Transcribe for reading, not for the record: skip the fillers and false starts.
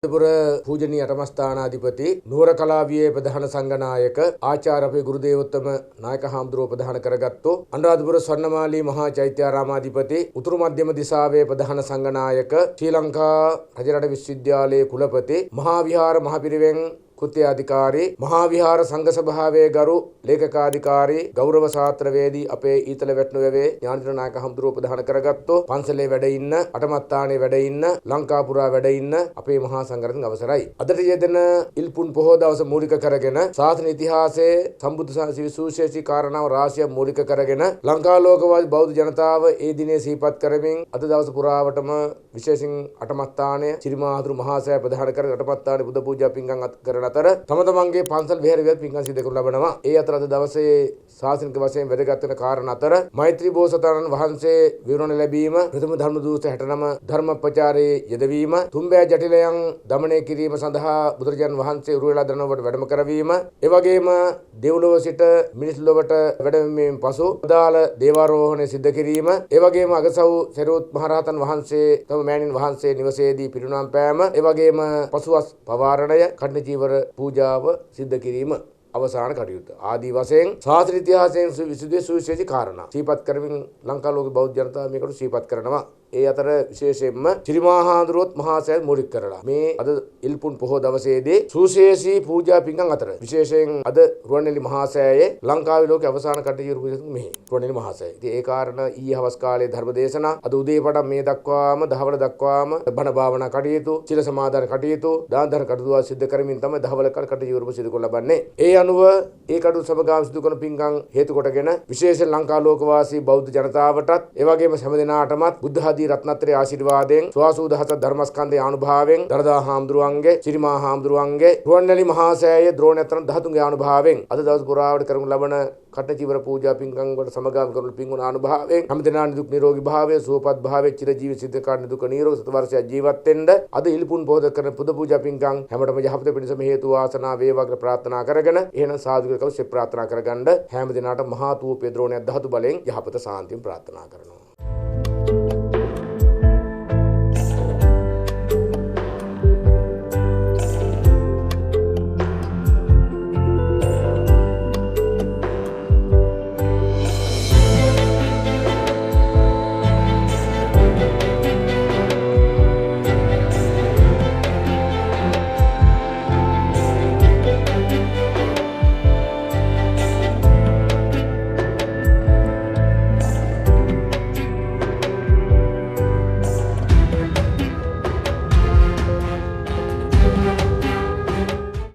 පුර පූජනීය අටමස්ථානාධිපති නුවර කලාවියේ ප්‍රධාන සංඝනායක ආචාර්ය අපේ ගුරුදේවෝත්තම නායක හාමුදුරුවෝ ප්‍රධාන කරගත්තු අනුරාධපුර ස්වර්ණමාලී මහා චෛත්‍යාරාමාධිපති උතුරු මධ්‍යම දිසාවේ ප්‍රධාන සංඝනායක ශ්‍රී ලංකා රජරට විශ්වවිද්‍යාලයේ කුලපති මහා විහාර මහපිරිවෙන් කෘත්‍ය අධිකාරී මහා විහාර සංඝ සභාවේ ගරු ලේකකාධිකාරී ගෞරව ශාස්ත්‍රවේදී අපේ ඊතල වැට්නුවේ ඥානතර නායක හඳුරුව ප්‍රධාන කරගත්තු පන්සලේ වැඩ ඉන්න අටමත්තානේ වැඩ ඉන්න ලංකාපුරා වැඩ ඉන්න අපේ මහා සංඝරත්න අවසරයි. අදට යෙදෙන ඉල්පුන් පොහෝ දවස මූලික කරගෙන ශාසන ඉතිහාසයේ සම්බුද්ධ සුවිශේෂී කාරණාව රාශිය මූලික කරගෙන ලංකා ලෝකවාදී බෞද්ධ ජනතාව ඒ දිනේ සිහිපත් කරමින් අද දවස පුරාවටම විශේෂයෙන් අටමත්තානේ ශ්‍රීමාහතුරු මහා සෑය ප්‍රධාන කරගෙන අටමත්තානේ බුද්ධ පූජා පින්කම් කරන අතර තම තමන්ගේ පන්සල් විහාරවල පින්කම් සිදු කරනු ලබනවා. ඒ අතර අද දවසේ ශාසනික වශයෙන් වැදගත් වෙන කාරණා අතර මෛත්‍රී බෝසතාණන් වහන්සේ විවරණ ලැබීම, ප්‍රථම ධර්ම දූත 69 ධර්ම ප්‍රචාරයේ යෙදවීම, තුන්බෑ ජටිලයන් දමනය කිරීම සඳහා බුදුරජාණන් වහන්සේ උරුවෙලා දනවට වැඩම කරවීම, ඒ වගේම දෙව්ලොව සිට මිනිස් ලොවට වැඩමීමෙන් පසු අදාළ දේවාරෝහණය සිදු කිරීම, ඒ වගේම අගසව් සරියුත් මහරහතන් වහන්සේ තම මෑණින් වහන්සේ නිවසේදී පිරිනුවම් පෑම, ඒ වගේම පසුවස් පවාරණය, කඨින චීවර පූජාව සිද්ධ කිරීම අවසාන කටයුතු ආදී වශයෙන් ශාස්ත්‍රීය ඉතිහාසයෙන් සුවිශේෂී කාරණා සිහිපත් කරමින් ලංකා ලෝක බෞද්ධ ජනතාව මේකට සිහිපත් කරනවා. ඒ අතර විශේෂයෙන්ම ශ්‍රී මහාඳුරුවත් මහා සෑය මූලික කරලා මේ අද ඉල්පුන් පොහෝ දවසේදී සුවිශේෂී පූජා පින්කම් අතර විශේෂයෙන් අද රුවන්වැලි මහා සෑයේ ලංකාවේ ලෝක අවසාන කටයුතු මෙහි රුවන්වැලි මහා සෑය. ඉතින් ඒ කාරණා ඊයේ හවස් කාලේ ධර්ම දේශනා අද උදේ පටන් මේ දක්වාම දහවල දක්වාම බණ භාවනා කටයුතු සීල සමාදන් කටයුතු දාන ධර්ම කටයුතු සිදු කරමින් තමයි දහවල කටයුතු සිදු කර ලබන්නේ. ඒ අනුව ඒ කටයුතු සමගාම සිදු කරන පින්කම් හේතු කොටගෙන විශේෂයෙන් ලංකා ලෝකවාසී බෞද්ධ ජනතාවටත් ඒ වගේම හැම දිනාටමත් බුද්ධ රත්නත්‍රයේ ආශිර්වාදයෙන් ස්වාසූදහස ධර්මස්කන්ධයේ අනුභවයෙන් දරදා හාමුදුරුවන්ගේ ශ්‍රී මහා හාමුදුරුවන්ගේ රුවන්වැලි මහා සෑයේ ද්‍රෝණයතරන් 13 අනුභවයෙන් අද දවස් පුරාවට කරමු ලබන කඨින චීවර පූජා පින්කම් වලට සමගාම කරන පින්වන අනුභවයෙන් හැමදෙනා නිදුක් නිරෝගී භාවයේ සුවපත් භාවයේ චිරජීවී සිද්ධ කාණ දුක නිරෝධ සත වර්ෂයක් ජීවත් වෙන්න අද ඉල්පුන් පොහොද කරන පුද පූජා පින්කම් හැමතෙම යහපත පිණිසම හේතු වාසනා වේවා කියලා ප්‍රාර්ථනා කරගෙන එහෙනම් සාදු කියලා කවුසේ ප්‍රාර්ථනා කරගන්න හැමදෙනාට මහා තූපේ ද්‍රෝණයක් ධාතු බලයෙන් යහපත සාන්තියෙන් ප්‍රාර්ථනා කරනවා.